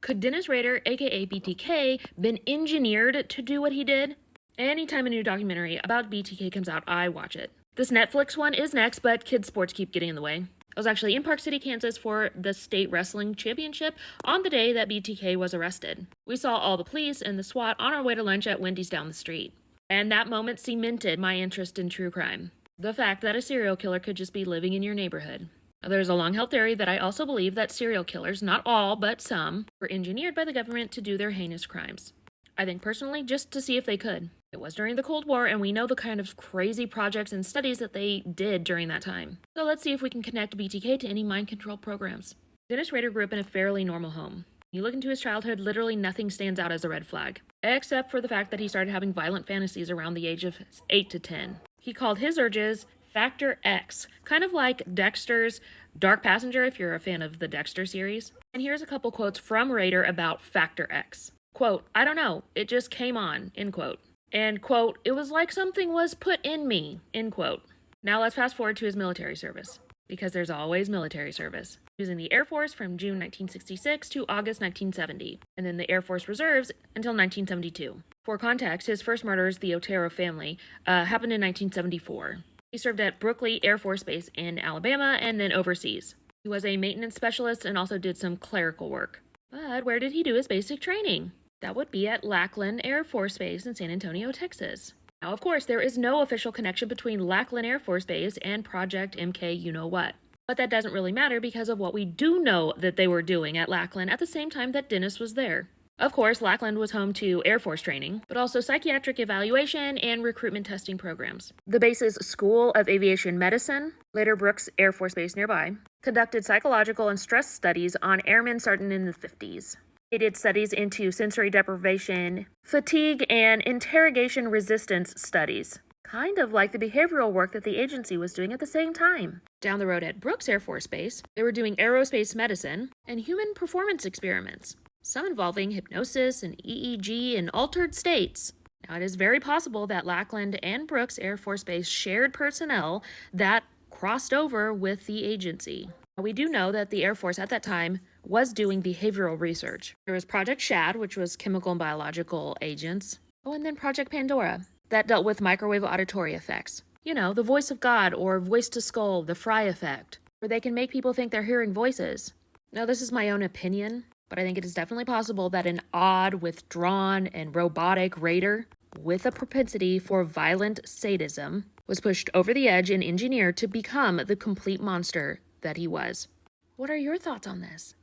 Could Dennis Rader, aka BTK, been engineered to do what he did? Anytime a new documentary about BTK comes out, I watch it. This Netflix one is next, but kids' sports keep getting in the way. I was actually in Park City, Kansas for the state wrestling championship on the day that BTK was arrested. We saw all the police and the SWAT on our way to lunch at Wendy's down the street. And that moment cemented my interest in true crime. The fact that a serial killer could just be living in your neighborhood. There's a long-held theory that I also believe that serial killers, not all, but some, were engineered by the government to do their heinous crimes. I think personally, just to see if they could. It was during the Cold War, and we know the kind of crazy projects and studies that they did during that time. So let's see if we can connect BTK to any mind control programs. Dennis Rader grew up in a fairly normal home. You look into his childhood, literally nothing stands out as a red flag, except for the fact that he started having violent fantasies around the age of 8 to 10. He called his urges Factor X, kind of like Dexter's Dark Passenger if you're a fan of the Dexter series. And here's a couple quotes from Rader about Factor X. Quote, "I don't know, it just came on," end quote. And quote, "It was like something was put in me," end quote. Now let's fast forward to his military service, because there's always military service. He was in the Air Force from June 1966 to August 1970, and then the Air Force Reserves until 1972. For context, his first murders, the Otero family, happened in 1974. He served at Brooklyn Air Force Base in Alabama and then overseas. He was a maintenance specialist and also did some clerical work. But where did he do his basic training? That would be at Lackland Air Force Base in San Antonio, Texas. Now, of course, there is no official connection between Lackland Air Force Base and Project MK You-Know-What. But that doesn't really matter because of what we do know that they were doing at Lackland at the same time that Dennis was there. Of course, Lackland was home to Air Force training, but also psychiatric evaluation and recruitment testing programs. The base's School of Aviation Medicine, later Brooks Air Force Base nearby, conducted psychological and stress studies on airmen starting in the 50s. They did studies into sensory deprivation, fatigue, and interrogation resistance studies, kind of like the behavioral work that the agency was doing at the same time. Down the road at Brooks Air Force Base, they were doing aerospace medicine and human performance experiments, some involving hypnosis and EEG in altered states. Now, it is very possible that Lackland and Brooks Air Force Base shared personnel that crossed over with the agency. We do know that the Air Force at that time was doing behavioral research. There was Project SHAD, which was chemical and biological agents. Oh, and then Project Pandora, that dealt with microwave auditory effects. You know, the voice of God or voice to skull, the Fry effect, where they can make people think they're hearing voices. Now, this is my own opinion, but I think it is definitely possible that an odd, withdrawn, and robotic Raider with a propensity for violent sadism was pushed over the edge and engineered to become the complete monster that he was. What are your thoughts on this?